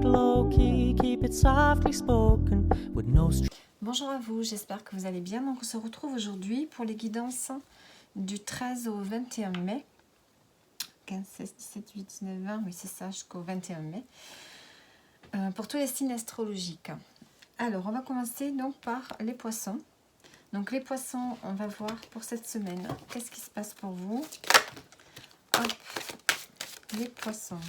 Bonjour à vous, j'espère que vous allez bien. Donc on se retrouve aujourd'hui pour les guidances du 13 au 21 mai. 15, 16, 17, 18, 19, 20, oui c'est ça, jusqu'au 21 mai. Pour tous les signes astrologiques. Alors on va commencer donc par les poissons. Donc les poissons, on va voir pour cette semaine. Qu'est-ce qui se passe pour vous? Hop, les poissons.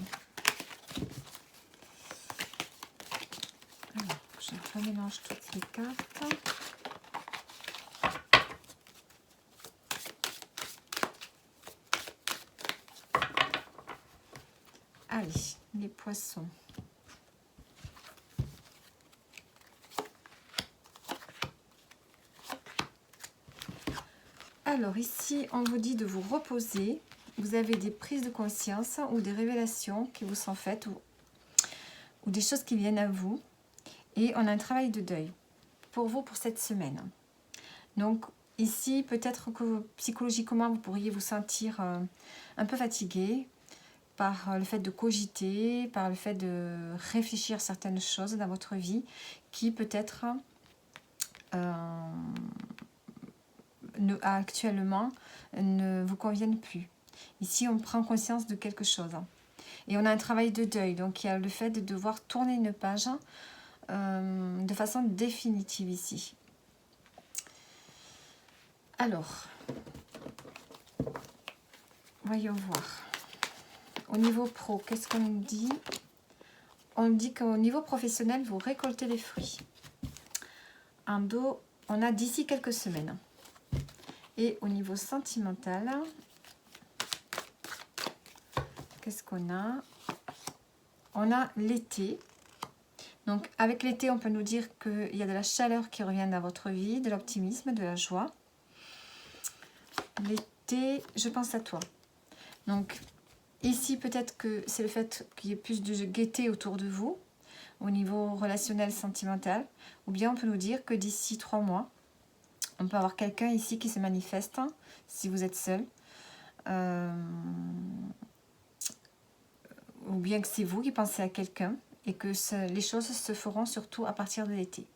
Alors, je remélange toutes les cartes. Allez, les poissons. Alors ici, on vous dit de vous reposer. Vous avez des prises de conscience ou des révélations qui vous sont faites ou des choses qui viennent à vous. Et on a un travail de deuil pour vous pour cette semaine. Donc ici, peut-être que psychologiquement, vous pourriez vous sentir un peu fatigué par le fait de cogiter, par le fait de réfléchir à certaines choses dans votre vie qui peut-être actuellement ne vous conviennent plus. Ici, on prend conscience de quelque chose. Et on a un travail de deuil. Donc, il y a le fait de devoir tourner une page de façon définitive ici. Alors, voyons voir. Au niveau pro, qu'est-ce qu'on nous dit? On dit qu'au niveau professionnel, vous récoltez les fruits. En dos, on a d'ici quelques semaines. Et au niveau sentimental, qu'est-ce qu'on a? On a l'été. Donc avec l'été, on peut nous dire qu'il y a de la chaleur qui revient dans votre vie, de l'optimisme, de la joie. L'été, je pense à toi. Donc ici, peut-être que c'est le fait qu'il y ait plus de gaieté autour de vous, au niveau relationnel, sentimental. Ou bien on peut nous dire que d'ici 3 mois, on peut avoir quelqu'un ici qui se manifeste, si vous êtes seul. Ou bien que c'est vous qui pensez à quelqu'un et que les choses se feront surtout à partir de l'été.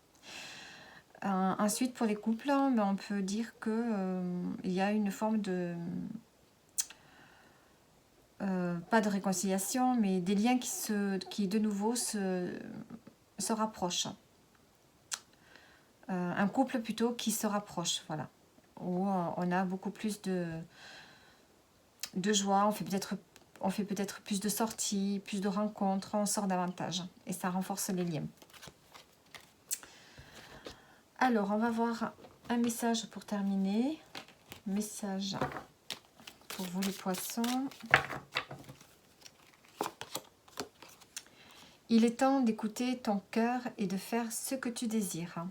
Ensuite, pour les couples, on peut dire qu'il y a une forme de... pas de réconciliation, mais des liens qui de nouveau se rapprochent. Un couple plutôt qui se rapproche, voilà. Où on a beaucoup plus de joie, on fait peut-être plus de sorties, plus de rencontres, on sort davantage et ça renforce les liens. Alors, on va voir un message pour terminer. Message pour vous les poissons. Il est temps d'écouter ton cœur et de faire ce que tu désires.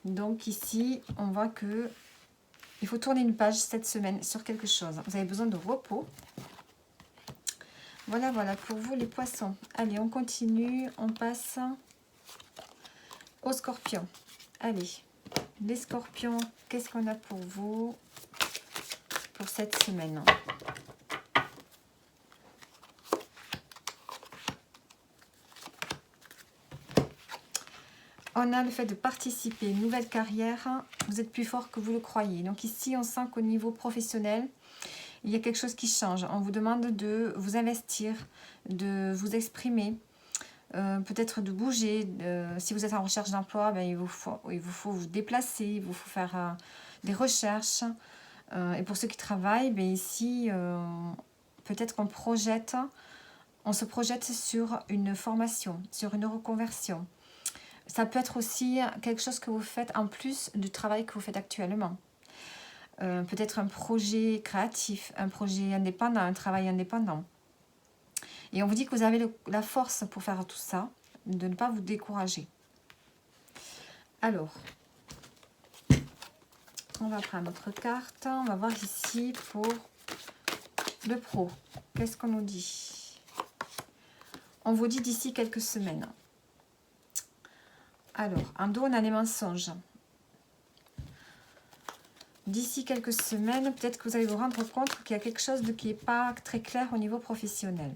Donc ici, on voit que il faut tourner une page cette semaine sur quelque chose. Vous avez besoin de repos. Voilà, voilà, pour vous les poissons. Allez, on continue, on passe aux scorpions. Allez, les scorpions, qu'est-ce qu'on a pour vous pour cette semaine? On a le fait de participer, une nouvelle carrière, vous êtes plus fort que vous le croyez. Donc ici, on sent qu'au niveau professionnel, il y a quelque chose qui change. On vous demande de vous investir, de vous exprimer, peut-être de bouger. Si vous êtes en recherche d'emploi, ben, il vous faut vous déplacer, il vous faut faire des recherches. Et pour ceux qui travaillent, ben, ici, peut-être on se projette sur une formation, sur une reconversion. Ça peut être aussi quelque chose que vous faites en plus du travail que vous faites actuellement. Peut-être un projet créatif, un projet indépendant, un travail indépendant. Et on vous dit que vous avez la force pour faire tout ça, de ne pas vous décourager. Alors, on va prendre notre carte. On va voir ici pour le pro. Qu'est-ce qu'on nous dit? On vous dit d'ici quelques semaines. Alors, en dos, on a les mensonges. D'ici quelques semaines, peut-être que vous allez vous rendre compte qu'il y a quelque chose qui n'est pas très clair au niveau professionnel.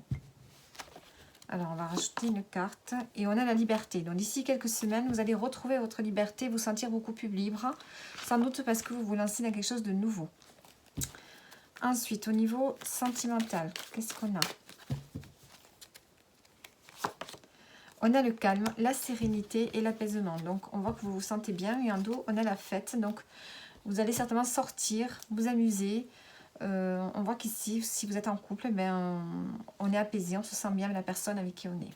Alors, on va rajouter une carte. Et on a la liberté. Donc, d'ici quelques semaines, vous allez retrouver votre liberté, vous sentir beaucoup plus libre. Sans doute parce que vous vous lancez dans quelque chose de nouveau. Ensuite, au niveau sentimental, qu'est-ce qu'on a? On a le calme, la sérénité et l'apaisement. Donc, on voit que vous vous sentez bien. Et en dos, on a la fête. Donc, vous allez certainement sortir, vous amuser. On voit qu'ici, si vous êtes en couple, ben, on est apaisé, on se sent bien avec la personne avec qui on est.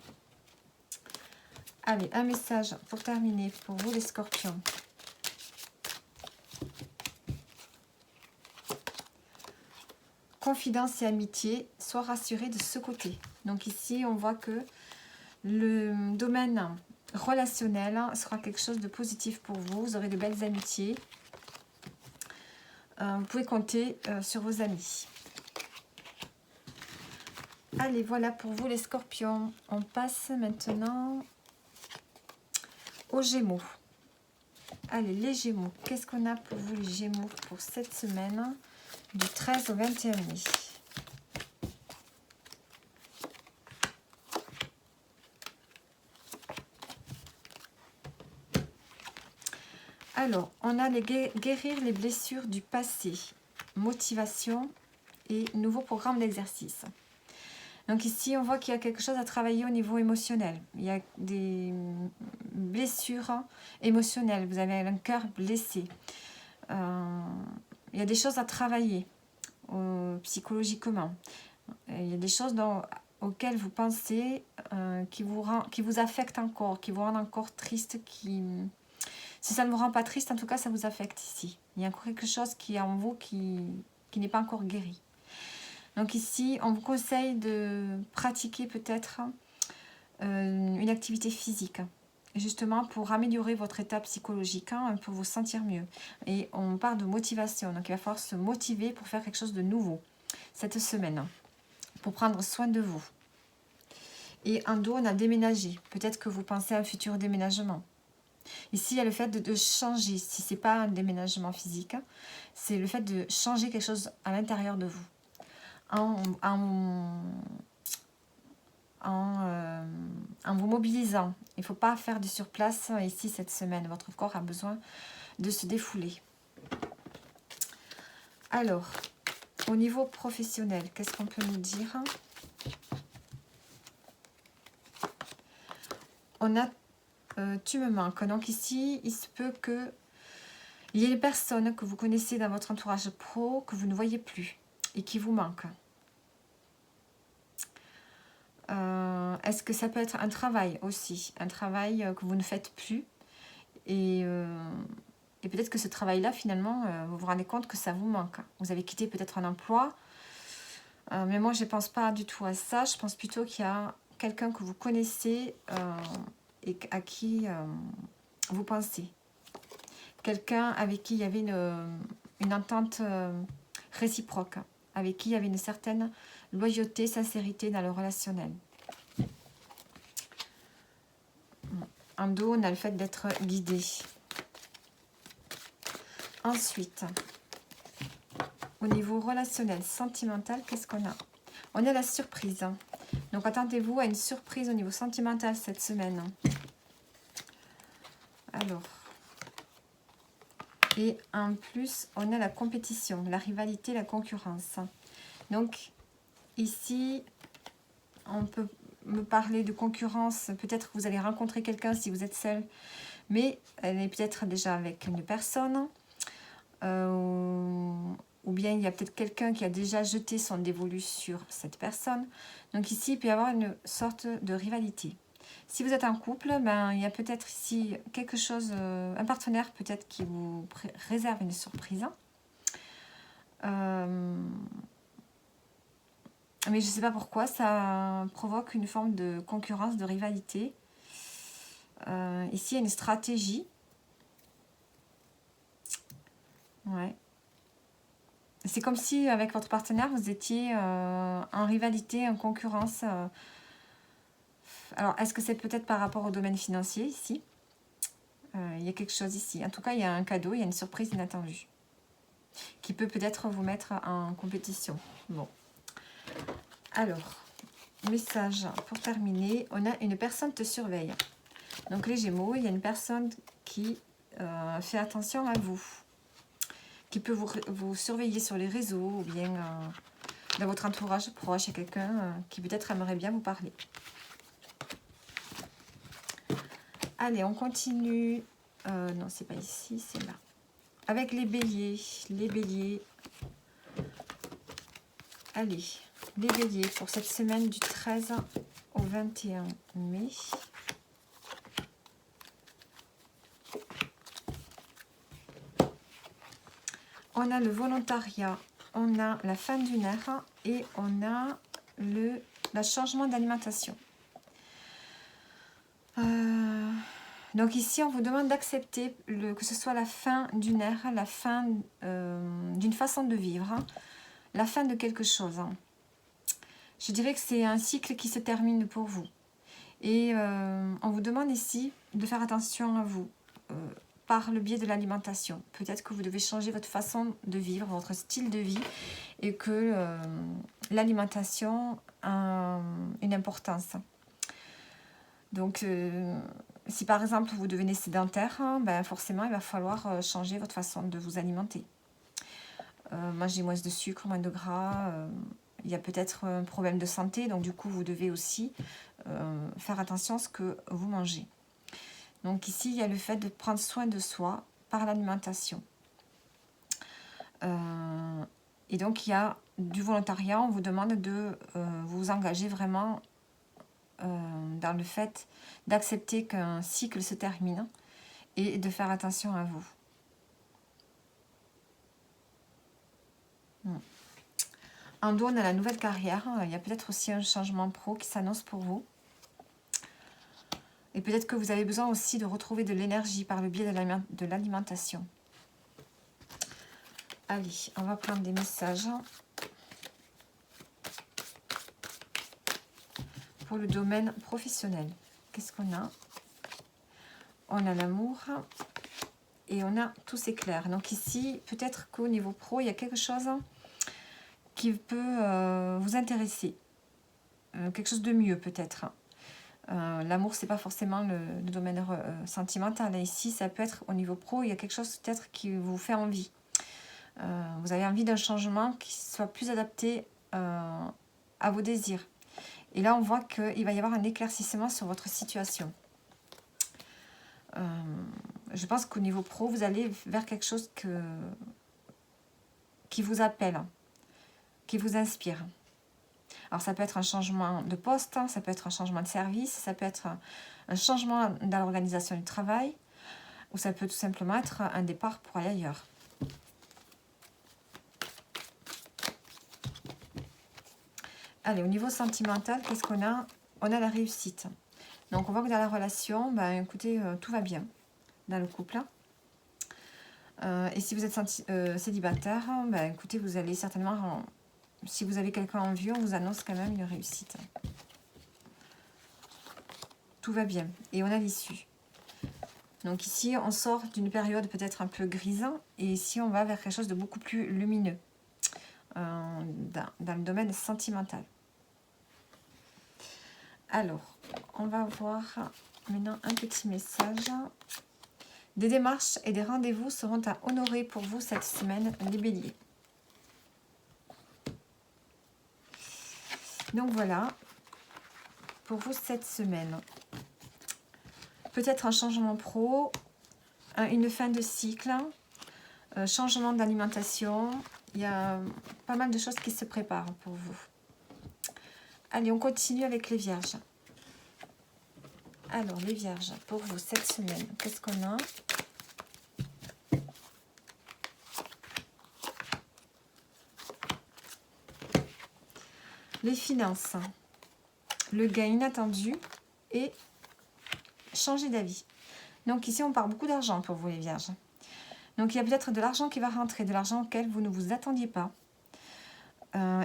Allez, un message pour terminer pour vous les scorpions. Confidence et amitié, sois rassuré de ce côté. Donc ici, on voit que le domaine relationnel sera quelque chose de positif pour vous. Vous aurez de belles amitiés. Vous pouvez compter sur vos amis. Allez, voilà pour vous les scorpions. On passe maintenant aux Gémeaux. Allez, les Gémeaux. Qu'est-ce qu'on a pour vous les Gémeaux pour cette semaine du 13 au 21 mai? Alors, on a les guérir les blessures du passé, motivation et nouveau programme d'exercice. Donc ici, on voit qu'il y a quelque chose à travailler au niveau émotionnel. Il y a des blessures émotionnelles. Vous avez un cœur blessé. Il y a des choses à travailler psychologiquement. Il y a des choses auxquelles vous pensez qui vous affectent encore, qui vous rendent encore triste. Si ça ne vous rend pas triste, en tout cas, ça vous affecte ici. Il y a encore quelque chose qui est en vous qui n'est pas encore guéri. Donc ici, on vous conseille de pratiquer peut-être une activité physique, justement pour améliorer votre état psychologique, pour vous sentir mieux. Et on parle de motivation, donc il va falloir se motiver pour faire quelque chose de nouveau cette semaine, pour prendre soin de vous. Et en dos, on a déménagé. Peut-être que vous pensez à un futur déménagement. Ici, il y a le fait de changer. Si ce n'est pas un déménagement physique, c'est le fait de changer quelque chose à l'intérieur de vous. En vous mobilisant. Il ne faut pas faire du surplace ici cette semaine. Votre corps a besoin de se défouler. Alors, au niveau professionnel, qu'est-ce qu'on peut nous dire? On a tu me manques. Donc ici, il se peut que il y ait des personnes que vous connaissez dans votre entourage pro que vous ne voyez plus et qui vous manquent. Est-ce que ça peut être un travail aussi, un travail que vous ne faites plus et peut-être que ce travail-là, finalement, vous vous rendez compte que ça vous manque. Vous avez quitté peut-être un emploi, mais moi, je ne pense pas du tout à ça. Je pense plutôt qu'il y a quelqu'un que vous connaissez et à qui vous pensez. Quelqu'un avec qui il y avait une entente réciproque, avec qui il y avait une certaine loyauté, sincérité dans le relationnel. En dos, on a le fait d'être guidé. Ensuite, au niveau relationnel, sentimental, qu'est-ce qu'on a? On a la surprise. Donc, attendez-vous à une surprise au niveau sentimental cette semaine. Alors, et en plus, on a la compétition, la rivalité, la concurrence. Donc, ici, on peut me parler de concurrence. Peut-être que vous allez rencontrer quelqu'un si vous êtes seul, mais elle est peut-être déjà avec une personne. Ou bien il y a peut-être quelqu'un qui a déjà jeté son dévolu sur cette personne. Donc ici, il peut y avoir une sorte de rivalité. Si vous êtes en couple, ben, il y a peut-être ici quelque chose, un partenaire peut-être qui vous réserve une surprise. Mais je ne sais pas pourquoi, ça provoque une forme de concurrence, de rivalité. Ici, il y a une stratégie. Ouais. C'est comme si avec votre partenaire, vous étiez en rivalité, en concurrence. Alors, est-ce que c'est peut-être par rapport au domaine financier ici? Il y a quelque chose ici. En tout cas, il y a un cadeau, il y a une surprise inattendue qui peut peut-être vous mettre en compétition. Bon. Alors, message pour terminer. On a une personne te surveille. Donc les Gémeaux, il y a une personne qui fait attention à vous, qui peut vous surveiller sur les réseaux ou bien dans votre entourage proche. Il y a quelqu'un qui peut-être aimerait bien vous parler. Allez, on continue. Non, c'est pas ici, c'est là. Avec les béliers. Les béliers. Allez, les béliers pour cette semaine du 13 au 21 mai. On a le volontariat, on a la fin du nerf et on a le changement d'alimentation. Donc ici, on vous demande d'accepter que ce soit la fin du nerf, la fin d'une façon de vivre, la fin de quelque chose. Je dirais que c'est un cycle qui se termine pour vous. Et on vous demande ici de faire attention à vous par le biais de l'alimentation. Peut-être que vous devez changer votre façon de vivre, votre style de vie, et que l'alimentation a une importance. Donc, si par exemple vous devenez sédentaire, ben forcément il va falloir changer votre façon de vous alimenter. Manger moins de sucre, moins de gras. Il y a peut-être un problème de santé, donc du coup vous devez aussi faire attention à ce que vous mangez. Donc ici il y a le fait de prendre soin de soi par l'alimentation. Et donc il y a du volontariat, on vous demande de vous engager vraiment dans le fait d'accepter qu'un cycle se termine et de faire attention à vous. En dos, on a la nouvelle carrière. Il y a peut-être aussi un changement pro qui s'annonce pour vous. Et peut-être que vous avez besoin aussi de retrouver de l'énergie par le biais de l'alimentation. Allez, on va prendre des messages. Pour le domaine professionnel, qu'est-ce qu'on a? On a l'amour et on a tout s'éclaire. Donc ici, peut-être qu'au niveau pro, il y a quelque chose qui peut vous intéresser. Quelque chose de mieux peut-être. L'amour, c'est pas forcément le domaine sentimental. Et ici, ça peut être au niveau pro, il y a quelque chose peut-être qui vous fait envie. Vous avez envie d'un changement qui soit plus adapté à vos désirs. Et là, on voit qu'il va y avoir un éclaircissement sur votre situation. Je pense qu'au niveau pro, vous allez vers quelque chose qui vous appelle, qui vous inspire. Alors, ça peut être un changement de poste, ça peut être un changement de service, ça peut être un changement dans l'organisation du travail, ou ça peut tout simplement être un départ pour aller ailleurs. Allez, au niveau sentimental, qu'est-ce qu'on a? On a la réussite. Donc, on voit que dans la relation, ben, écoutez, tout va bien dans le couple. Et si vous êtes célibataire, ben, écoutez, vous allez certainement, si vous avez quelqu'un en vue, on vous annonce quand même une réussite. Tout va bien. Et on a l'issue. Donc ici, on sort d'une période peut-être un peu grise. Et ici, on va vers quelque chose de beaucoup plus lumineux. Dans le domaine sentimental. Alors, on va voir maintenant un petit message. Des démarches et des rendez-vous seront à honorer pour vous cette semaine, les béliers. Donc voilà, pour vous cette semaine. Peut-être un changement pro, une fin de cycle, changement d'alimentation. Il y a pas mal de choses qui se préparent pour vous. Allez, on continue avec les vierges. Alors, les vierges, pour vous, cette semaine, qu'est-ce qu'on a? Les finances, le gain inattendu et changer d'avis. Donc ici, on parle beaucoup d'argent pour vous, les vierges. Donc, il y a peut-être de l'argent qui va rentrer, de l'argent auquel vous ne vous attendiez pas.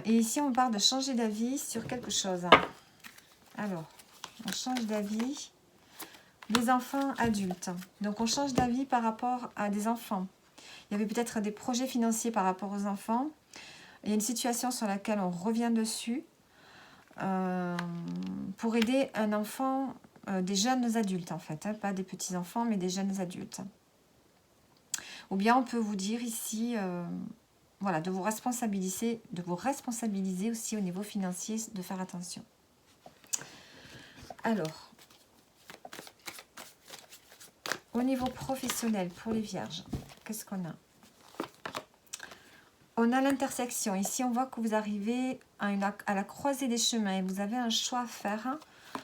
Et ici, on parle de changer d'avis sur quelque chose. Alors, on change d'avis. Les enfants adultes. Donc, on change d'avis par rapport à des enfants. Il y avait peut-être des projets financiers par rapport aux enfants. Il y a une situation sur laquelle on revient dessus. pour aider un enfant, des jeunes adultes en fait, hein, pas des petits-enfants, mais des jeunes adultes. Ou bien on peut vous dire ici, voilà, de vous responsabiliser aussi au niveau financier, de faire attention. Alors, au niveau professionnel, pour les vierges, qu'est-ce qu'on a? On a l'intersection. Ici, on voit que vous arrivez à la croisée des chemins et vous avez un choix à faire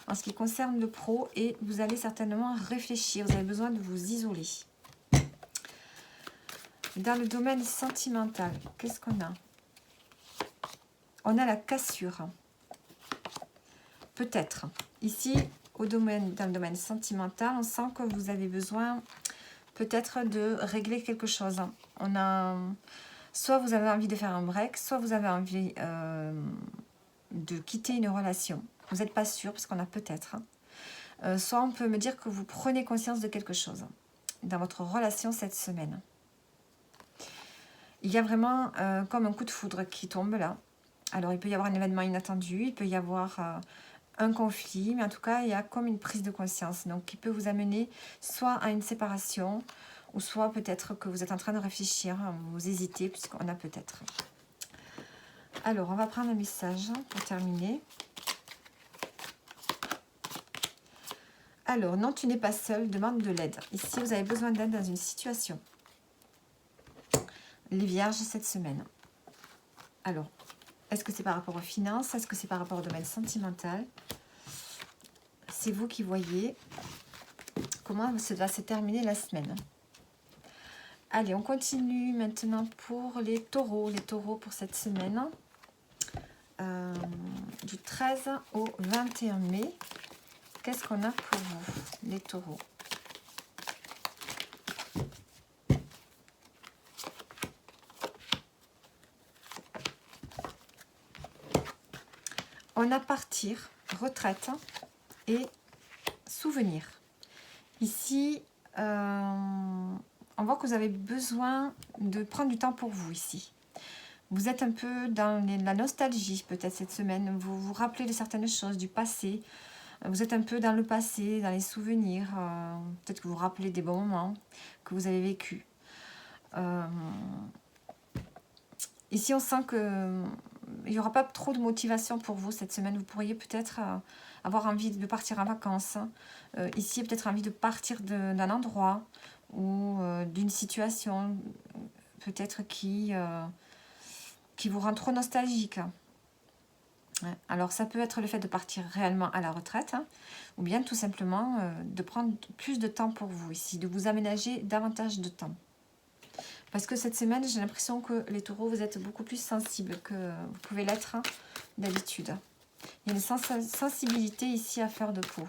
en ce qui concerne le pro et vous allez certainement réfléchir. Vous avez besoin de vous isoler. Dans le domaine sentimental, qu'est-ce qu'on a? On a la cassure. Peut-être. Ici, dans le domaine sentimental, on sent que vous avez besoin peut-être de régler quelque chose. On a... Soit vous avez envie de faire un break, soit vous avez envie de quitter une relation. Vous n'êtes pas sûr, parce qu'on a peut-être. Soit on peut me dire que vous prenez conscience de quelque chose dans votre relation cette semaine. Il y a vraiment comme un coup de foudre qui tombe là. Alors il peut y avoir un événement inattendu, il peut y avoir un conflit, mais en tout cas il y a comme une prise de conscience. Donc qui peut vous amener soit à une séparation, ou soit peut-être que vous êtes en train de réfléchir, vous hésitez, puisqu'on a peut-être. Alors, on va prendre un message pour terminer. Alors, non, tu n'es pas seul, demande de l'aide. Ici, vous avez besoin d'aide dans une situation. Les vierges, cette semaine. Alors, est-ce que c'est par rapport aux finances? Est-ce que c'est par rapport au domaine sentimental? C'est vous qui voyez comment ça va se terminer la semaine. Allez, on continue maintenant pour les taureaux. Les taureaux pour cette semaine. Du 13 au 21 mai. Qu'est-ce qu'on a pour vous, les taureaux? On a partir, retraite et souvenir. Ici, on voit que vous avez besoin de prendre du temps pour vous ici. Vous êtes un peu dans la nostalgie peut-être cette semaine. Vous vous rappelez de certaines choses du passé. Vous êtes un peu dans le passé, dans les souvenirs. Peut-être que vous vous rappelez des bons moments que vous avez vécus. Ici, on sent qu'il n'y aura pas trop de motivation pour vous cette semaine. Vous pourriez peut-être avoir envie de partir en vacances. Ici, peut-être envie de partir d'un endroit ou d'une situation peut-être qui vous rend trop nostalgique. Alors, ça peut être le fait de partir réellement à la retraite ou bien tout simplement de prendre plus de temps pour vous ici, de vous aménager davantage de temps. Parce que cette semaine, j'ai l'impression que les taureaux, vous êtes beaucoup plus sensibles que vous pouvez l'être d'habitude. Il y a une sensibilité ici à fleur de peau.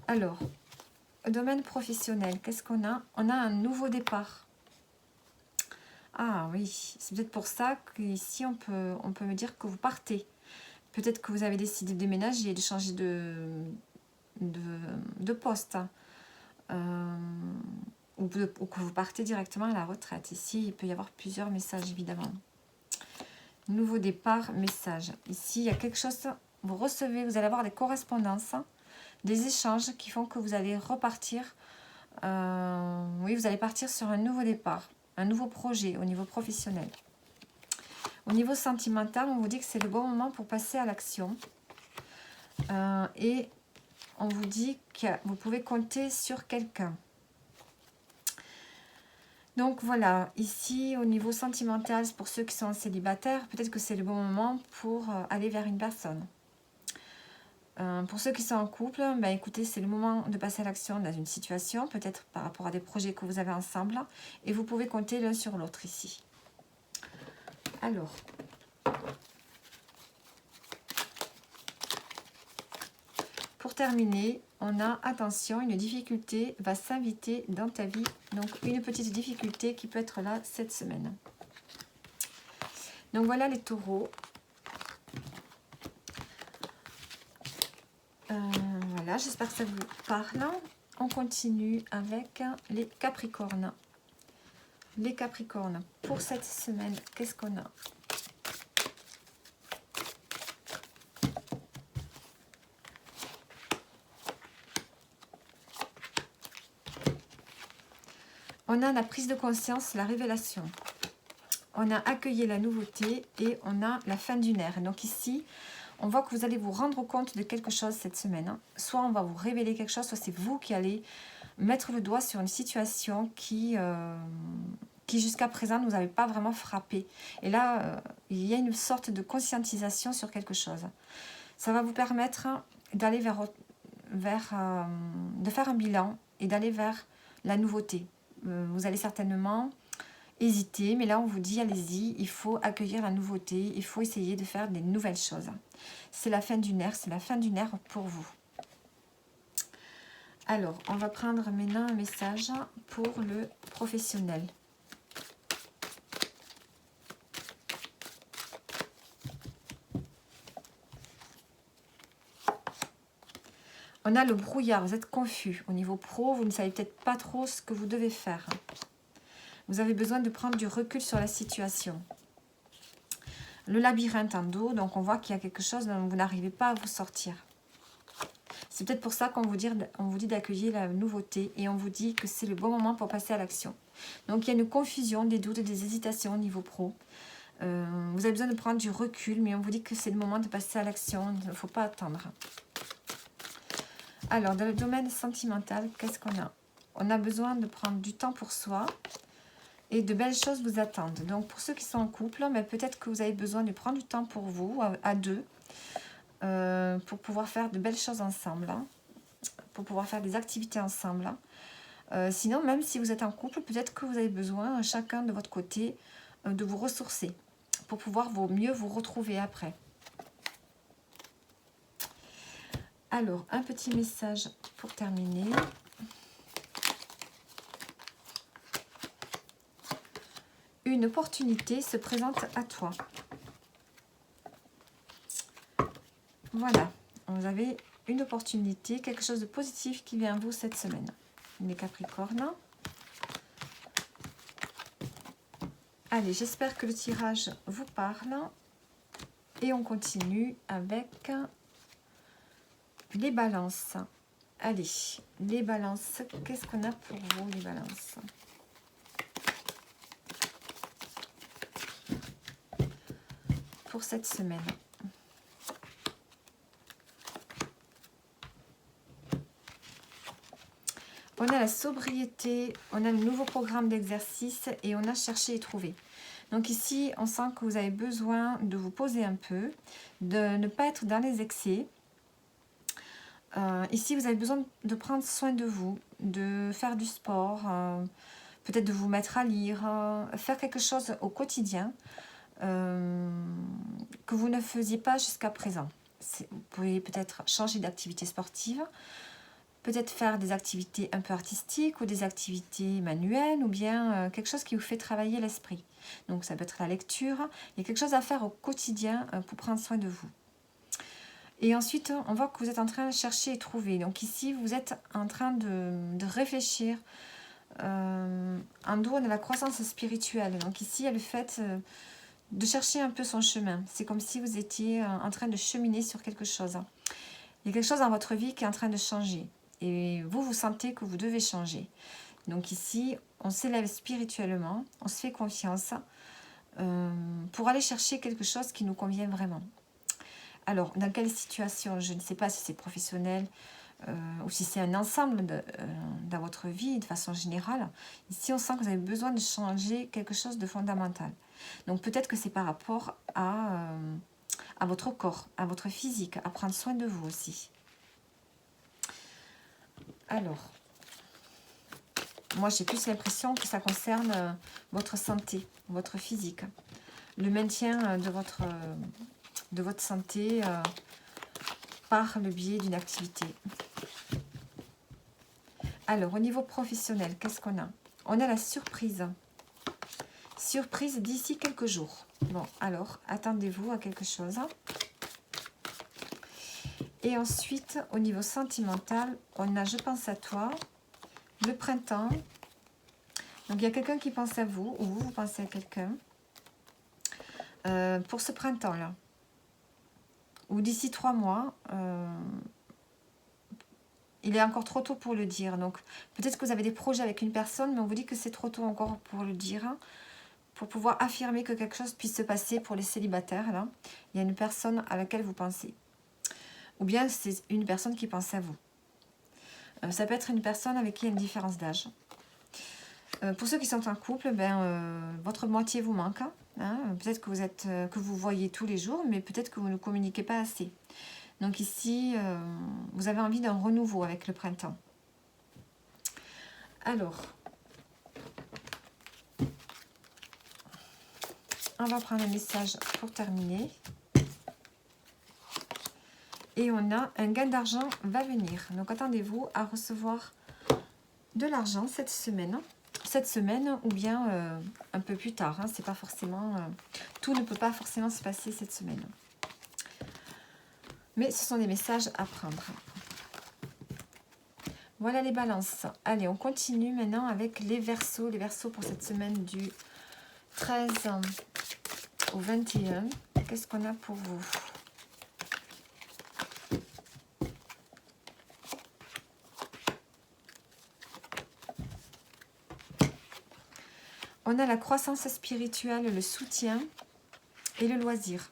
Alors, domaine professionnel, qu'est-ce qu'on a? On a un nouveau départ. Ah oui, c'est peut-être pour ça qu'ici, on peut me dire que vous partez. Peut-être que vous avez décidé de déménager, de changer de poste. Ou que vous partez directement à la retraite. Ici, il peut y avoir plusieurs messages, évidemment. Nouveau départ, message. Ici, il y a quelque chose, vous recevez, vous allez avoir des correspondances, des échanges qui font que vous allez repartir. Oui, vous allez partir sur un nouveau départ, un nouveau projet au niveau professionnel. Au niveau sentimental, on vous dit que c'est le bon moment pour passer à l'action. Et on vous dit que vous pouvez compter sur quelqu'un. Donc voilà, ici au niveau sentimental, pour ceux qui sont célibataires, peut-être que c'est le bon moment pour aller vers une personne. Pour ceux qui sont en couple, écoutez, c'est le moment de passer à l'action dans une situation, peut-être par rapport à des projets que vous avez ensemble, et vous pouvez compter l'un sur l'autre ici. Alors, pour terminer, on a, attention, une difficulté va s'inviter dans ta vie. Donc, une petite difficulté qui peut être là cette semaine. Donc, voilà les taureaux. Voilà, j'espère que ça vous parle. On continue avec les Capricornes. Les Capricornes, pour cette semaine, qu'est-ce qu'on a? On a la prise de conscience, la révélation. On a accueilli la nouveauté et on a la fin d'une ère. Donc ici, on voit que vous allez vous rendre compte de quelque chose cette semaine. Hein. Soit on va vous révéler quelque chose, soit c'est vous qui allez mettre le doigt sur une situation qui jusqu'à présent ne vous avait pas vraiment frappé. Et là, il y a une sorte de conscientisation sur quelque chose. Ça va vous permettre d'aller de faire un bilan et d'aller vers la nouveauté. Vous allez certainement hésiter, mais là on vous dit allez-y, il faut accueillir la nouveauté, il faut essayer de faire des nouvelles choses. C'est la fin d'une ère, c'est la fin d'une ère pour vous. Alors, on va prendre maintenant un message pour le professionnel. On a le brouillard, vous êtes confus. Au niveau pro, vous ne savez peut-être pas trop ce que vous devez faire. Vous avez besoin de prendre du recul sur la situation. Le labyrinthe en dos, donc on voit qu'il y a quelque chose dont vous n'arrivez pas à vous sortir. C'est peut-être pour ça qu'on vous dit d'accueillir la nouveauté et on vous dit que c'est le bon moment pour passer à l'action. Donc il y a une confusion, des doutes, des hésitations au niveau pro. Vous avez besoin de prendre du recul, mais on vous dit que c'est le moment de passer à l'action, il ne faut pas attendre. Alors, dans le domaine sentimental, qu'est-ce qu'on a? On a besoin de prendre du temps pour soi et de belles choses vous attendent. Donc, pour ceux qui sont en couple, peut-être que vous avez besoin de prendre du temps pour vous, à deux, pour pouvoir faire de belles choses ensemble, hein, pour pouvoir faire des activités ensemble. Sinon, même si vous êtes en couple, peut-être que vous avez besoin, chacun de votre côté, de vous ressourcer pour pouvoir mieux vous retrouver après. Alors, un petit message pour terminer. Une opportunité se présente à toi. Voilà, vous avez une opportunité, quelque chose de positif qui vient à vous cette semaine. Les Capricornes. Allez, j'espère que le tirage vous parle. Et on continue avec les balances. Allez, les balances, qu'est-ce qu'on a pour vous, les balances? Pour cette semaine. On a la sobriété, on a le nouveau programme d'exercice et on a cherché et trouvé. Donc ici, on sent que vous avez besoin de vous poser un peu, de ne pas être dans les excès. Ici, vous avez besoin de prendre soin de vous, de faire du sport, peut-être de vous mettre à lire, faire quelque chose au quotidien que vous ne faisiez pas jusqu'à présent. Vous pouvez peut-être changer d'activité sportive, peut-être faire des activités un peu artistiques ou des activités manuelles ou bien quelque chose qui vous fait travailler l'esprit. Donc ça peut être la lecture. Il y a quelque chose à faire au quotidien pour prendre soin de vous. Et ensuite, on voit que vous êtes en train de chercher et trouver. Donc ici, vous êtes en train de réfléchir. En dos, on a la croissance spirituelle. Donc ici, il y a le fait de chercher un peu son chemin. C'est comme si vous étiez en train de cheminer sur quelque chose. Il y a quelque chose dans votre vie qui est en train de changer. Et vous, vous sentez que vous devez changer. Donc ici, on s'élève spirituellement, on se fait confiance pour aller chercher quelque chose qui nous convient vraiment. Alors, dans quelle situation? Je ne sais pas si c'est professionnel ou si c'est un ensemble dans votre vie de façon générale. Ici, on sent que vous avez besoin de changer quelque chose de fondamental. Donc, peut-être que c'est par rapport à votre corps, à votre physique, à prendre soin de vous aussi. Alors, moi, j'ai plus l'impression que ça concerne votre santé, votre physique. Le maintien de votre santé par le biais d'une activité. Alors, au niveau professionnel, qu'est-ce qu'on a? On a la surprise. Surprise d'ici quelques jours. Bon, alors, attendez-vous à quelque chose. Et ensuite, au niveau sentimental, on a « Je pense à toi », le printemps. Donc, il y a quelqu'un qui pense à vous, ou vous pensez à quelqu'un. Pour ce printemps-là, ou d'ici 3 mois, il est encore trop tôt pour le dire. Donc, peut-être que vous avez des projets avec une personne, mais on vous dit que c'est trop tôt encore pour le dire, hein, pour pouvoir affirmer que quelque chose puisse se passer pour les célibataires. Là, il y a une personne à laquelle vous pensez. Ou bien, c'est une personne qui pense à vous. Ça peut être une personne avec qui il y a une différence d'âge. Pour ceux qui sont en couple, votre moitié vous manque. Hein. Peut-être que vous voyez tous les jours, mais peut-être que vous ne communiquez pas assez. Donc ici, vous avez envie d'un renouveau avec le printemps. Alors, on va prendre un message pour terminer. Et on a un gain d'argent va venir. Donc attendez-vous à recevoir de l'argent cette semaine. Cette semaine ou bien un peu plus tard. Hein. C'est pas forcément, tout ne peut pas forcément se passer cette semaine. Mais ce sont des messages à prendre. Voilà les balances. Allez, on continue maintenant avec les Verseaux. Les Verseaux pour cette semaine du 13 au 21. Qu'est-ce qu'on a pour vous? On a la croissance spirituelle, le soutien et le loisir.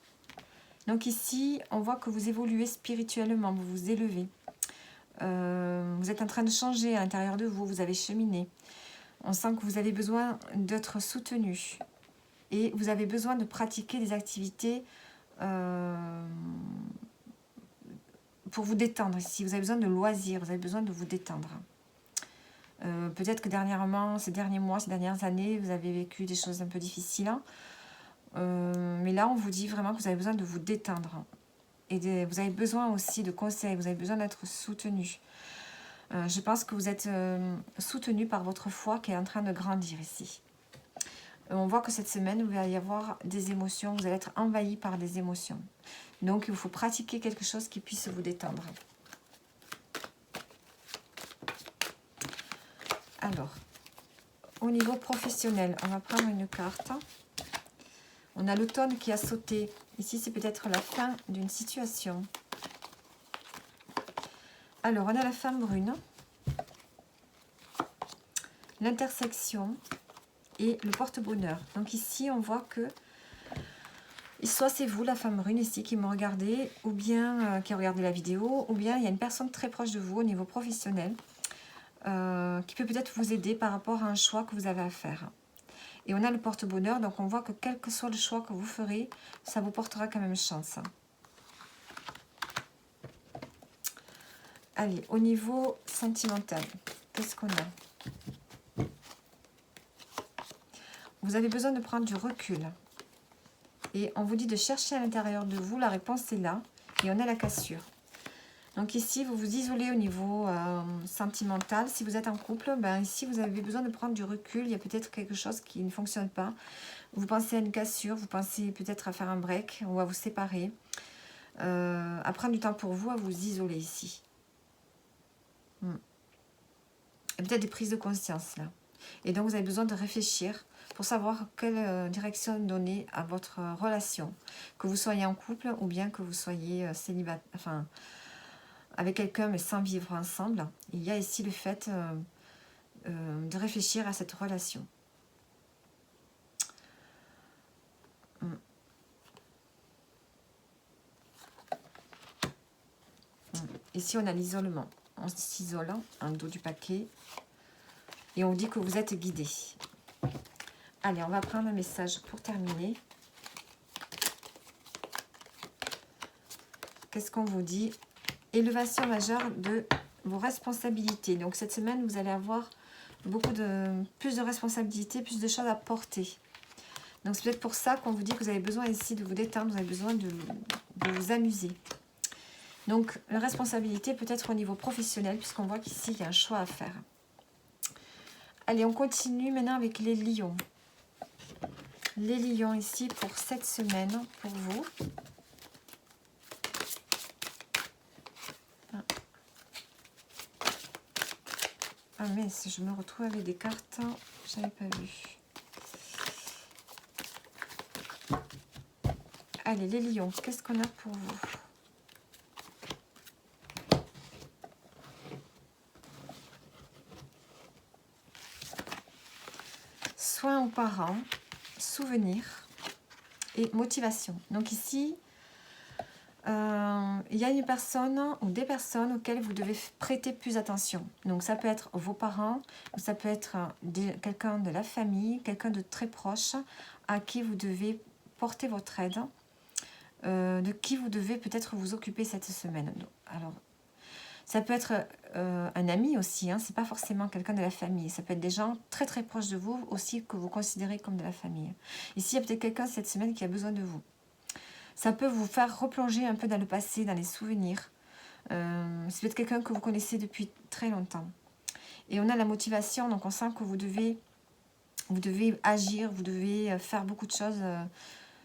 Donc ici, on voit que vous évoluez spirituellement, vous vous élevez. Vous êtes en train de changer à l'intérieur de vous, vous avez cheminé. On sent que vous avez besoin d'être soutenu. Et vous avez besoin de pratiquer des activités pour vous détendre ici. Vous avez besoin de loisirs, vous avez besoin de vous détendre. Peut-être que dernièrement, ces derniers mois, ces dernières années, vous avez vécu des choses un peu difficiles. Mais là, on vous dit vraiment que vous avez besoin de vous détendre. Et vous avez besoin aussi de conseils, vous avez besoin d'être soutenu. Je pense que vous êtes soutenu par votre foi qui est en train de grandir ici. On voit que cette semaine, il va y avoir des émotions, vous allez être envahi par des émotions. Donc, il vous faut pratiquer quelque chose qui puisse vous détendre. Alors, au niveau professionnel, on va prendre une carte. On a l'automne qui a sauté. Ici, c'est peut-être la fin d'une situation. Alors, on a la femme brune, l'intersection et le porte-bonheur. Donc ici, on voit que soit c'est vous, la femme brune, ici, qui me regardez, ou bien qui a regardé la vidéo, ou bien il y a une personne très proche de vous au niveau professionnel qui peut peut-être vous aider par rapport à un choix que vous avez à faire. Et on a le porte-bonheur, donc on voit que quel que soit le choix que vous ferez, ça vous portera quand même chance. Allez, au niveau sentimental, qu'est-ce qu'on a? Vous avez besoin de prendre du recul. Et on vous dit de chercher à l'intérieur de vous, la réponse est là. Et on a la cassure. Donc ici, vous vous isolez au niveau sentimental. Si vous êtes en couple, ici, vous avez besoin de prendre du recul. Il y a peut-être quelque chose qui ne fonctionne pas. Vous pensez à une cassure, vous pensez peut-être à faire un break ou à vous séparer. À prendre du temps pour vous, à vous isoler ici. Et peut-être des prises de conscience là. Et donc, vous avez besoin de réfléchir pour savoir quelle direction donner à votre relation. Que vous soyez en couple ou bien que vous soyez célibataire, enfin, avec quelqu'un mais sans vivre ensemble. Il y a ici le fait de réfléchir à cette relation. Ici, on a l'isolement. On s'isole en dos du paquet et on dit que vous êtes guidé. Allez, on va prendre un message pour terminer. Qu'est-ce qu'on vous dit? Élévation majeure de vos responsabilités. Donc cette semaine, vous allez avoir plus de responsabilités, plus de choses à porter. Donc c'est peut-être pour ça qu'on vous dit que vous avez besoin ici de vous détendre, vous avez besoin de vous amuser. Donc la responsabilité peut être au niveau professionnel, puisqu'on voit qu'ici, il y a un choix à faire. Allez, on continue maintenant avec les lions. Les lions ici pour cette semaine, pour vous. Ah mince, je me retrouve avec des cartes, je n'avais pas vu. Allez, les lions, qu'est-ce qu'on a pour vous? Point aux parents, souvenirs et motivation. Donc ici, il y a une personne ou des personnes auxquelles vous devez prêter plus attention. Donc ça peut être vos parents, ou ça peut être quelqu'un de la famille, quelqu'un de très proche à qui vous devez porter votre aide, de qui vous devez peut-être vous occuper cette semaine. Alors, ça peut être un ami aussi, hein, c'est pas forcément quelqu'un de la famille. Ça peut être des gens très très proches de vous aussi que vous considérez comme de la famille. Ici, il y a peut-être quelqu'un cette semaine qui a besoin de vous. Ça peut vous faire replonger un peu dans le passé, dans les souvenirs. C'est peut-être quelqu'un que vous connaissez depuis très longtemps. Et on a la motivation, donc on sent que vous devez agir, vous devez faire beaucoup de choses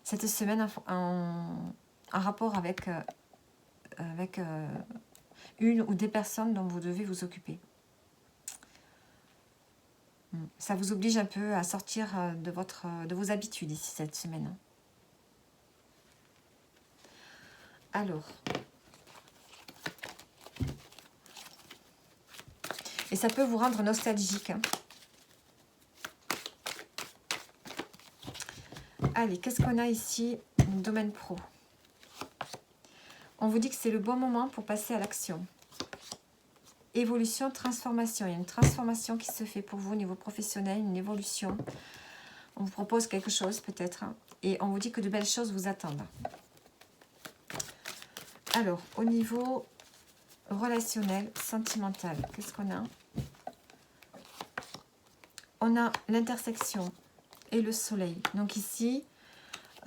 cette semaine en rapport avec une ou des personnes dont vous devez vous occuper. Ça vous oblige un peu à sortir de vos habitudes ici cette semaine. Alors, et ça peut vous rendre nostalgique. Hein. Allez, qu'est-ce qu'on a ici? Domaine pro. On vous dit que c'est le bon moment pour passer à l'action. Évolution, transformation. Il y a une transformation qui se fait pour vous au niveau professionnel, une évolution. On vous propose quelque chose peut-être. Hein, et on vous dit que de belles choses vous attendent. Alors, au niveau relationnel, sentimental, qu'est-ce qu'on a? On a l'intersection et le soleil. Donc ici,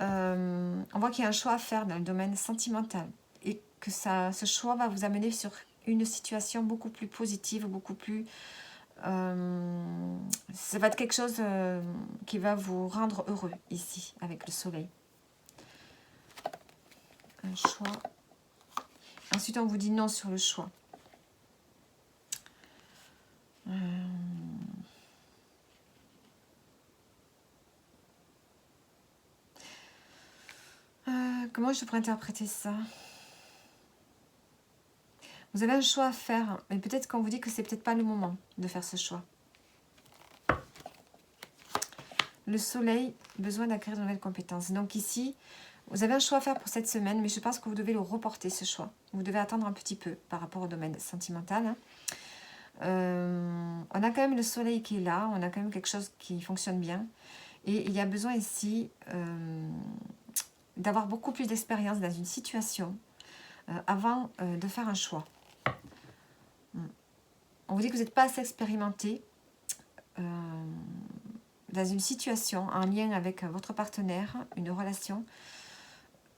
on voit qu'il y a un choix à faire dans le domaine sentimental. Et que ce choix va vous amener sur une situation beaucoup plus positive, beaucoup plus... ça va être quelque chose qui va vous rendre heureux ici, avec le soleil. Un choix. Ensuite, on vous dit non sur le choix. Comment je pourrais interpréter ça? Vous avez un choix à faire, mais peut-être qu'on vous dit que c'est peut-être pas le moment de faire ce choix. Le soleil, besoin d'acquérir de nouvelles compétences. Donc ici, vous avez un choix à faire pour cette semaine, mais je pense que vous devez le reporter, ce choix. Vous devez attendre un petit peu par rapport au domaine sentimental. Hein. On a quand même le soleil qui est là, on a quand même quelque chose qui fonctionne bien. Et il y a besoin ici d'avoir beaucoup plus d'expérience dans une situation avant de faire un choix. On vous dit que vous n'êtes pas assez expérimenté dans une situation en lien avec votre partenaire, une relation.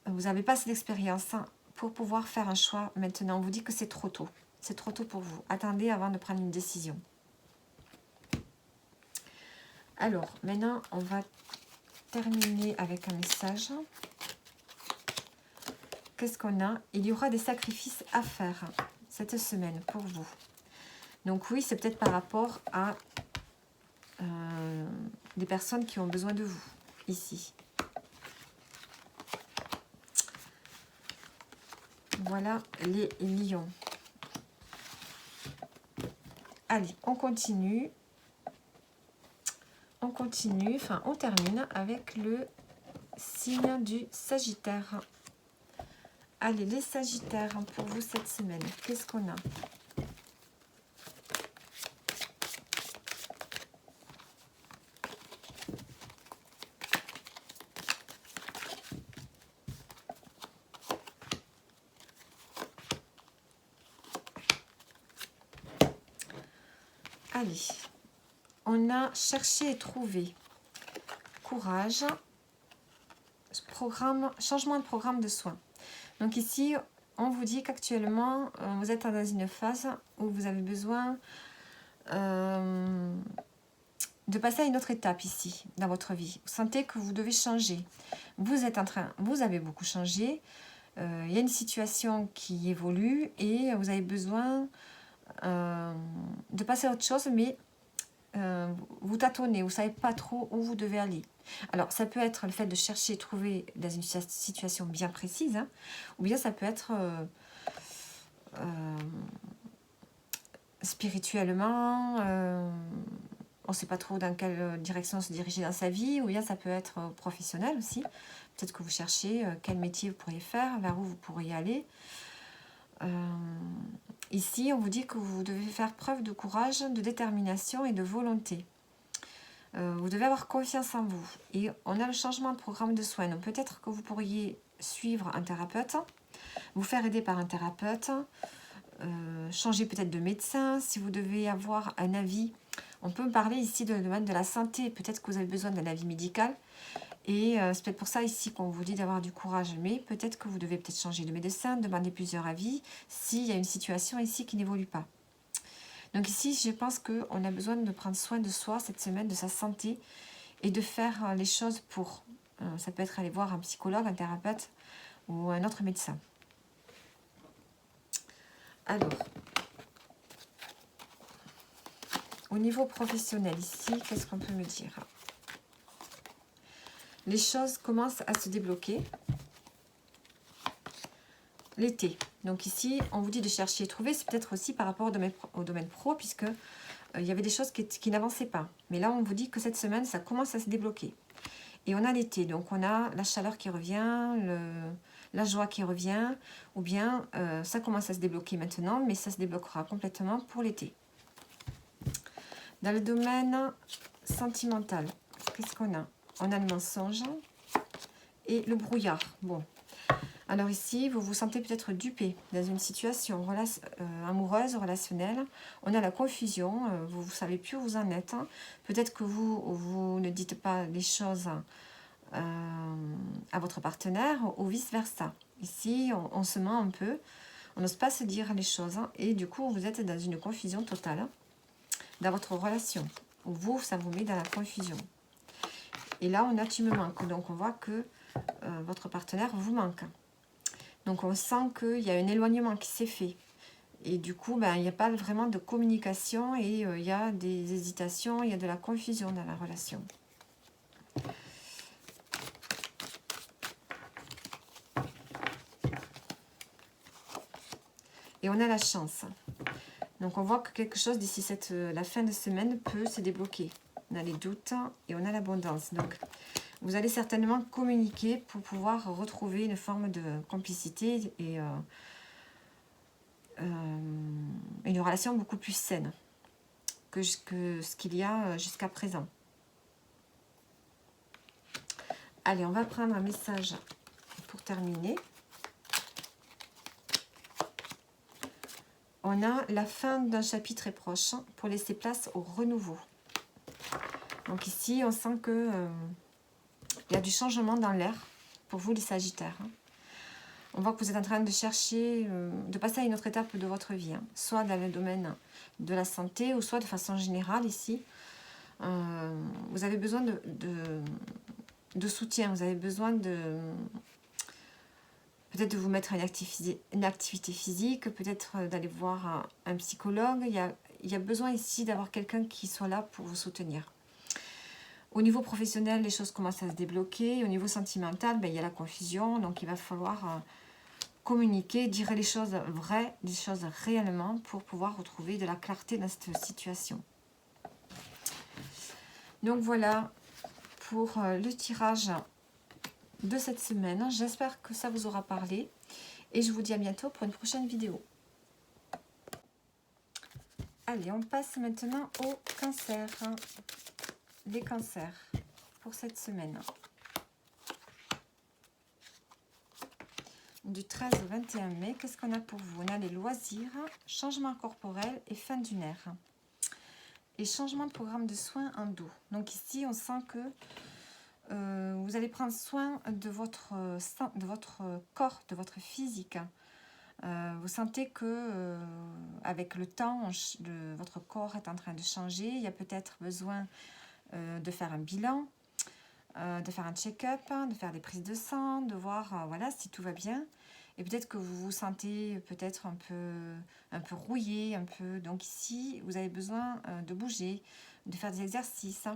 Vous n'avez pas assez d'expérience pour pouvoir faire un choix maintenant. On vous dit que c'est trop tôt. C'est trop tôt pour vous. Attendez avant de prendre une décision. Alors, maintenant, on va terminer avec un message. Qu'est-ce qu'on a? Il y aura des sacrifices à faire cette semaine pour vous. Donc oui, c'est peut-être par rapport à des personnes qui ont besoin de vous, ici. Voilà les lions. Allez, on continue. On continue, enfin on termine avec le signe du Sagittaire. Allez, les Sagittaires, pour vous cette semaine, qu'est-ce qu'on a? Allez, on a cherché et trouvé. Courage. Changement de programme de soins. Donc ici, on vous dit qu'actuellement, vous êtes dans une phase où vous avez besoin de passer à une autre étape ici, dans votre vie. Vous sentez que vous devez changer. Vous avez beaucoup changé. Il y a une situation qui évolue et vous avez besoin de passer à autre chose, mais vous tâtonnez, vous ne savez pas trop où vous devez aller. Alors, ça peut être le fait de chercher et trouver dans une situation bien précise, hein, ou bien ça peut être spirituellement, On ne sait pas trop dans quelle direction se diriger dans sa vie, ou bien ça peut être professionnel aussi. Peut-être que vous cherchez quel métier vous pourriez faire, vers où vous pourriez aller. Ici, on vous dit que vous devez faire preuve de courage, de détermination et de volonté. Vous devez avoir confiance en vous. Et on a le changement de programme de soins. Donc peut-être que vous pourriez suivre un thérapeute, vous faire aider par un thérapeute, changer peut-être de médecin. Si vous devez avoir un avis, on peut parler ici de domaine de la santé. Peut-être que vous avez besoin d'un avis médical. Et c'est peut-être pour ça ici qu'on vous dit d'avoir du courage. Mais peut-être que vous devez peut-être changer de médecin, demander plusieurs avis, s'il y a une situation ici qui n'évolue pas. Donc ici, je pense qu'on a besoin de prendre soin de soi cette semaine, de sa santé, et de faire les choses pour. Ça peut être aller voir un psychologue, un thérapeute ou un autre médecin. Alors, au niveau professionnel ici, qu'est-ce qu'on peut me dire? Les choses commencent à se débloquer. L'été. Donc ici, on vous dit de chercher et trouver. C'est peut-être aussi par rapport au domaine pro, puisque il y avait des choses qui n'avançaient pas. Mais là, on vous dit que cette semaine, ça commence à se débloquer. Et on a l'été. Donc on a la chaleur qui revient, la joie qui revient. Ou bien ça commence à se débloquer maintenant, mais ça se débloquera complètement pour l'été. Dans le domaine sentimental, qu'est-ce qu'on a? On a le mensonge et le brouillard. Bon. Alors ici, vous vous sentez peut-être dupé dans une situation amoureuse, relationnelle. On a la confusion, vous ne savez plus où vous en êtes. Peut-être que vous ne dites pas les choses à votre partenaire ou vice-versa. Ici, on se ment un peu, on n'ose pas se dire les choses. Et du coup, vous êtes dans une confusion totale dans votre relation. Vous, ça vous met dans la confusion. Et là, on a tu me manques. Donc, on voit que votre partenaire vous manque. Donc, on sent qu'il y a un éloignement qui s'est fait. Et du coup, il n'y a pas vraiment de communication et il y a des hésitations, il y a de la confusion dans la relation. Et on a la chance. Donc, on voit que quelque chose d'ici la fin de semaine peut se débloquer. On a les doutes et on a l'abondance. Donc, vous allez certainement communiquer pour pouvoir retrouver une forme de complicité et une relation beaucoup plus saine que ce qu'il y a jusqu'à présent. Allez, on va prendre un message pour terminer. On a la fin d'un chapitre est proche pour laisser place au renouveau. Donc ici, on sent que il y a du changement dans l'air pour vous les Sagittaires. On voit que vous êtes en train de chercher, de passer à une autre étape de votre vie, soit dans le domaine de la santé ou soit de façon générale ici. Vous avez besoin de soutien, vous avez besoin peut-être de vous mettre à une activité physique, peut-être d'aller voir un psychologue. Il y a besoin ici d'avoir quelqu'un qui soit là pour vous soutenir. Au niveau professionnel, les choses commencent à se débloquer. Au niveau sentimental, il y a la confusion. Donc, il va falloir communiquer, dire les choses vraies, les choses réellement pour pouvoir retrouver de la clarté dans cette situation. Donc, voilà pour le tirage de cette semaine. J'espère que ça vous aura parlé. Et je vous dis à bientôt pour une prochaine vidéo. Allez, on passe maintenant au cancer. Les cancers pour cette semaine. Du 13 au 21 mai, qu'est-ce qu'on a pour vous? On a les loisirs, changement corporel et fin du nerf. Et changement de programme de soins en dos. Donc ici, on sent que vous allez prendre soin de votre corps, de votre physique. Vous sentez que avec le temps, votre corps est en train de changer. Il y a peut-être besoin de faire un bilan, de faire un check-up, de faire des prises de sang, de voir voilà, si tout va bien. Et peut-être que vous vous sentez peut-être un peu rouillé, donc ici, vous avez besoin de bouger, de faire des exercices.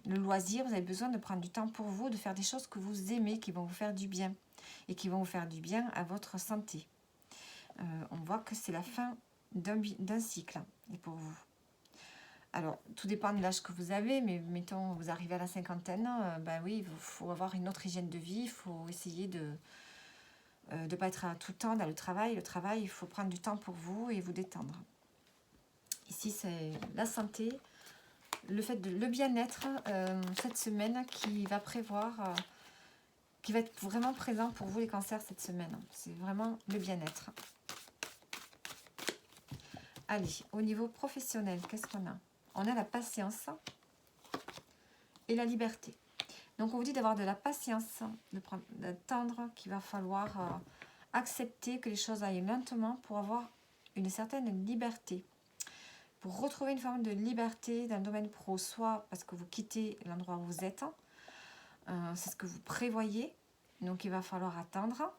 Le loisir, vous avez besoin de prendre du temps pour vous, de faire des choses que vous aimez, qui vont vous faire du bien et qui vont vous faire du bien à votre santé. On voit que c'est la fin d'un cycle pour vous. Alors, tout dépend de l'âge que vous avez, mais mettons, vous arrivez à la cinquantaine, ben oui, il faut avoir une autre hygiène de vie, il faut essayer de ne pas être tout le temps dans le travail. Le travail, il faut prendre du temps pour vous et vous détendre. Ici, c'est la santé, le bien-être cette semaine qui va prévoir, qui va être vraiment présent pour vous les cancers cette semaine. C'est vraiment le bien-être. Allez, au niveau professionnel, qu'est-ce qu'on a? On a la patience et la liberté. Donc, on vous dit d'avoir de la patience, d'attendre qu'il va falloir accepter que les choses aillent lentement pour avoir une certaine liberté. Pour retrouver une forme de liberté dans le domaine pro, soit parce que vous quittez l'endroit où vous êtes, c'est ce que vous prévoyez, donc il va falloir attendre,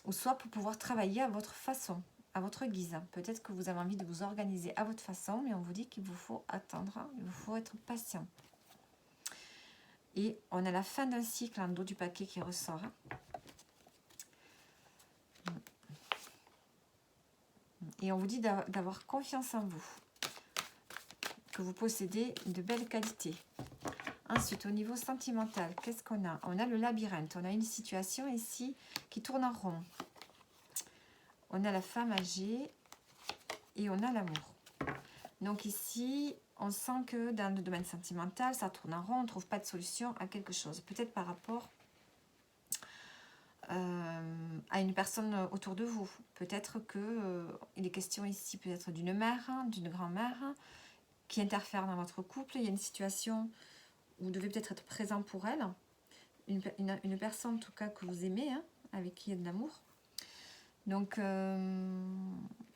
ou soit pour pouvoir travailler à votre façon, à votre guise. Peut-être que vous avez envie de vous organiser à votre façon, mais on vous dit qu'il vous faut attendre, il vous faut être patient. Et on a la fin d'un cycle en dos du paquet qui ressort. Et on vous dit d'avoir confiance en vous, que vous possédez de belles qualités. Ensuite, au niveau sentimental, qu'est-ce qu'on a? On a le labyrinthe. On a une situation ici qui tourne en rond. On a la femme âgée et on a l'amour. Donc ici, on sent que dans le domaine sentimental, ça tourne en rond, on ne trouve pas de solution à quelque chose. Peut-être par rapport à une personne autour de vous. Peut-être qu'il est question ici peut-être d'une mère, d'une grand-mère qui interfère dans votre couple. Il y a une situation où vous devez peut-être être présent pour elle. Une personne en tout cas que vous aimez, avec qui il y a de l'amour. Donc,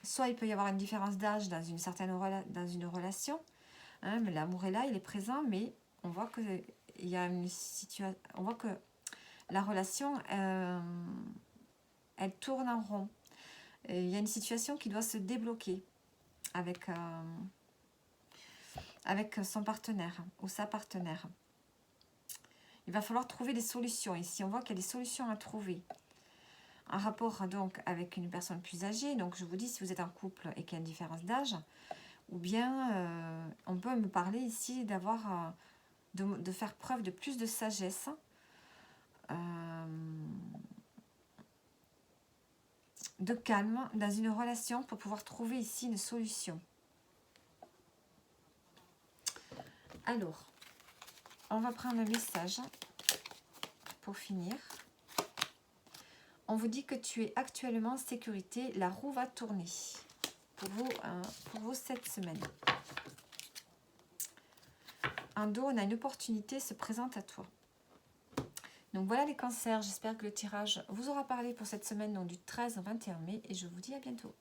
soit il peut y avoir une différence d'âge dans une relation, mais l'amour est là, il est présent, mais on voit que il y a une situation, on voit que la relation, elle tourne en rond. Et il y a une situation qui doit se débloquer avec son partenaire ou sa partenaire. Il va falloir trouver des solutions. Ici, on voit qu'il y a des solutions à trouver. Un rapport donc avec une personne plus âgée. Donc, je vous dis, si vous êtes en couple et qu'il y a une différence d'âge, ou bien on peut me parler ici d'avoir, de faire preuve de plus de sagesse. De calme dans une relation pour pouvoir trouver ici une solution. Alors, on va prendre un message pour finir. On vous dit que tu es actuellement en sécurité. La roue va tourner pour vous cette semaine. En dos, on a une opportunité se présente à toi. Donc voilà les cancers. J'espère que le tirage vous aura parlé pour cette semaine, donc du 13 au 21 mai. Et je vous dis à bientôt.